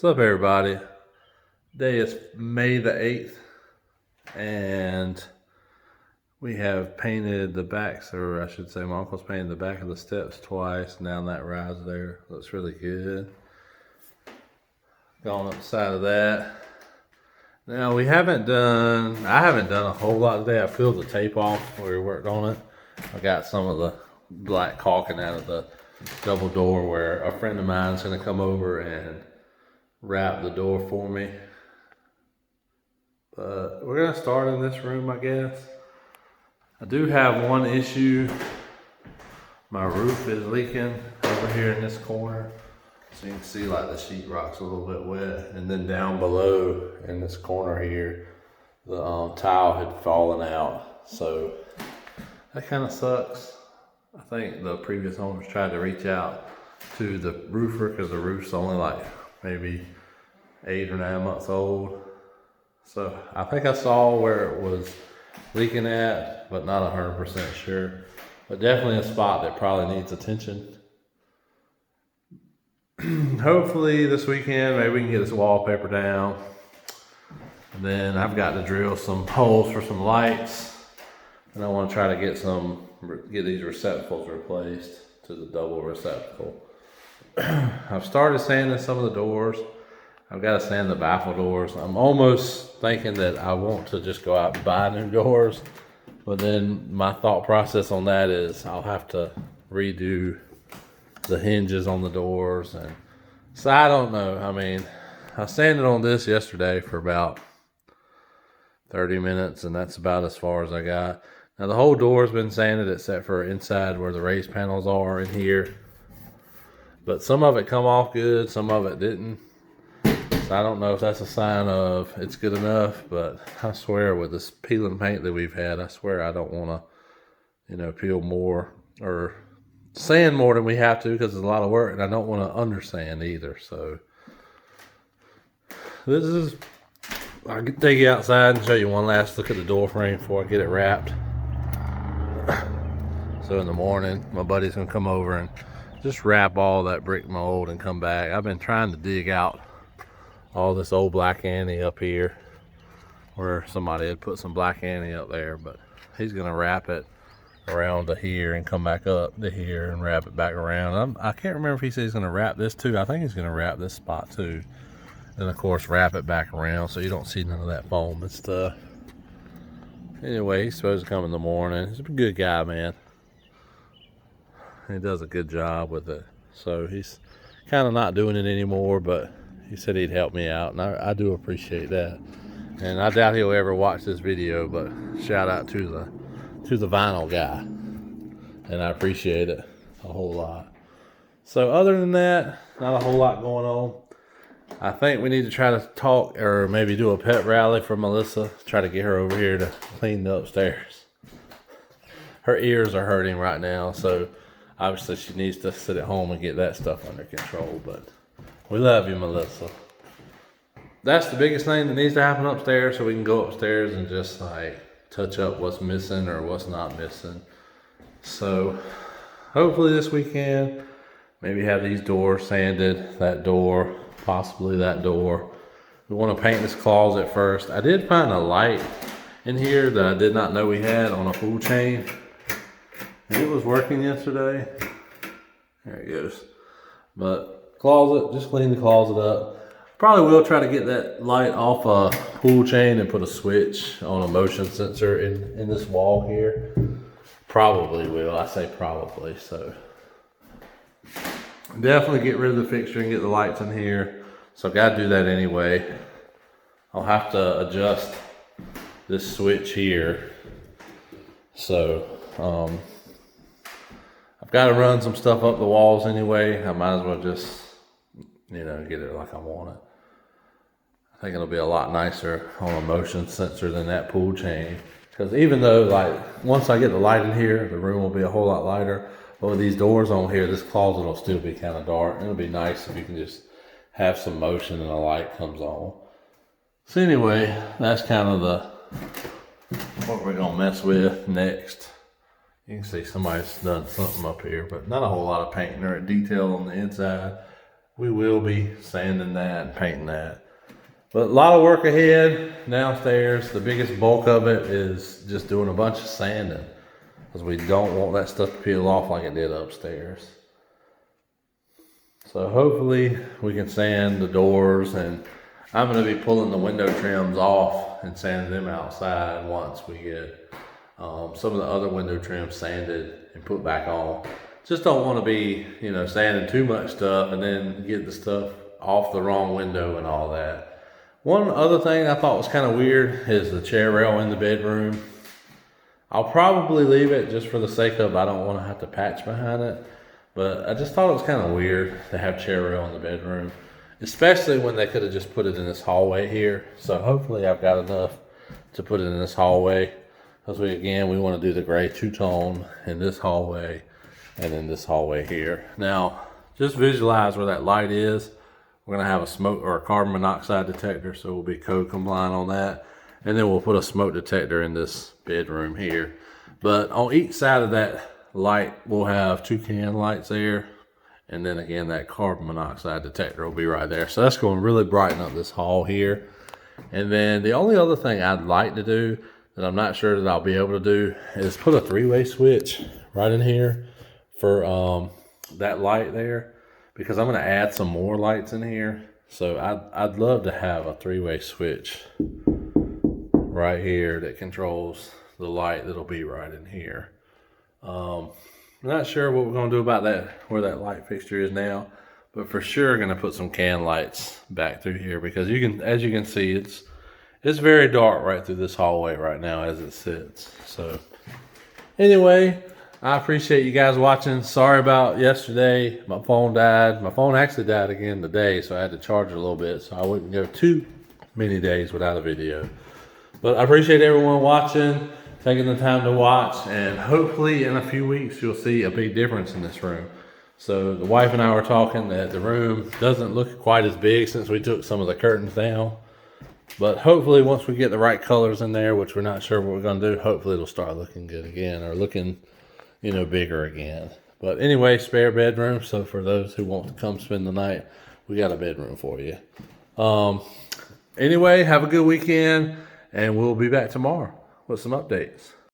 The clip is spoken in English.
What's up, everybody? Today is May the 8th, and we have painted the backs, or I should say my uncle's painted the back of the steps twice down that rise there. Looks really good. Going up the side of that. Now I haven't done a whole lot today. I peeled the tape off where we worked on it. I got some of the black caulking out of the double door where a friend of mine's gonna come over and wrap the door for me. But we're gonna start in this room, I guess. I do have one issue. My roof is leaking over here in this corner. So you can see like the sheetrock's a little bit wet. And then down below in this corner here, the tile had fallen out. So that kind of sucks. I think the previous owners tried to reach out to the roofer because the roof's only like maybe 8 or 9 months old. So I think I saw where it was leaking at, but not 100% sure. But definitely a spot that probably needs attention. Hopefully this weekend, maybe we can get this wallpaper down. And then I've got to drill some holes for some lights. And I want to try to get these receptacles replaced to the double receptacle. I've started sanding some of the doors. I've got to sand the baffle doors. I'm almost thinking that I want to just go out and buy new doors. But then my thought process on that is I'll have to redo the hinges on the doors. And so I don't know. I mean, I sanded on this yesterday for about 30 minutes, and that's about as far as I got. Now the whole door's been sanded except for inside where the raised panels are in here. But some of it come off good, some of it didn't. So I don't know if that's a sign of it's good enough, but I swear with this peeling paint that we've had, I swear I don't want to, peel more or sand more than we have to because it's a lot of work, and I don't want to undersand either. So I'll take you outside and show you one last look at the door frame before I get it wrapped. So in the morning, my buddy's gonna come over and just wrap all that brick mold and come back. I've been trying to dig out all this old black Annie up here where somebody had put some black Annie up there, but he's gonna wrap it around to here and come back up to here and wrap it back around. I can't remember if he said he's gonna wrap this too. I think he's gonna wrap this spot too. And of course wrap it back around so you don't see none of that foam and stuff. Anyway, he's supposed to come in the morning. He's a good guy, man. He does a good job with it. So he's kind of not doing it anymore, but he said he'd help me out, and I do appreciate that. And I doubt he'll ever watch this video, but shout out to the vinyl guy. And I appreciate it a whole lot. So other than that, not a whole lot going on. I think we need to try to talk or maybe do a pet rally for Melissa. Try to get her over here to clean the upstairs. Her ears are hurting right now, so obviously she needs to sit at home and get that stuff under control. But we love you, Melissa. That's the biggest thing that needs to happen upstairs, so we can go upstairs and just like touch up what's missing or what's not missing. So hopefully this weekend, maybe have these doors sanded, that door, possibly that door. We want to paint this closet first. I did find a light in here that I did not know we had on a pull chain. And it was working yesterday. There it goes. But closet, just clean the closet up. Probably will try to get that light off a pull chain and put a switch on a motion sensor in this wall here. Probably will. I say probably. So definitely get rid of the fixture and get the lights in here. So I've got to do that anyway. I'll have to adjust this switch here. So I've got to run some stuff up the walls anyway. I might as well just, get it like I want it. I think it'll be a lot nicer on a motion sensor than that pull chain. Because even though, like, once I get the light in here, the room will be a whole lot lighter. But with these doors on here, this closet will still be kind of dark. It'll be nice if you can just have some motion and a light comes on. So anyway, that's kind of what we're gonna mess with next. You can see somebody's done something up here, but not a whole lot of painting or detail on the inside. we will be sanding that and painting that. But a lot of work ahead downstairs. The biggest bulk of it is just doing a bunch of sanding, because we don't want that stuff to peel off like it did upstairs. So hopefully we can sand the doors, and I'm going to be pulling the window trims off and sanding them outside once we get some of the other window trims sanded and put back on. Just don't want to be, sanding too much stuff and then get the stuff off the wrong window and all that. One other thing I thought was kind of weird is the chair rail in the bedroom. I'll probably leave it just for the sake of I don't want to have to patch behind it. But I just thought it was kind of weird to have chair rail in the bedroom, especially when they could have just put it in this hallway here. So hopefully I've got enough to put it in this hallway, because we want to do the gray two-tone in this hallway and in this hallway here. Now, just visualize where that light is. We're going to have a smoke or a carbon monoxide detector, so we'll be code compliant on that. And then we'll put a smoke detector in this bedroom here. But on each side of that light, we'll have 2 can lights there. And then again, that carbon monoxide detector will be right there. So that's going to really brighten up this hall here. And then the only other thing I'd like to do that I'm not sure that I'll be able to do is put a 3-way switch right in here for that light there, because I'm going to add some more lights in here. So I'd love to have a 3-way switch right here that controls the light that'll be right in here. I'm not sure what we're going to do about that, where that light fixture is now, but for sure going to put some can lights back through here, because as you can see, it's very dark right through this hallway right now as it sits. So anyway, I appreciate you guys watching. Sorry about yesterday. My phone died. My phone actually died again today, so I had to charge it a little bit, so I wouldn't go too many days without a video. But I appreciate everyone watching, taking the time to watch, and hopefully in a few weeks you'll see a big difference in this room. So the wife and I were talking that the room doesn't look quite as big since we took some of the curtains down. But hopefully once we get the right colors in there, which we're not sure what we're going to do, hopefully it'll start looking good again, or looking, bigger again. But anyway, spare bedroom. So for those who want to come spend the night, we got a bedroom for you. Anyway, have a good weekend, and we'll be back tomorrow with some updates.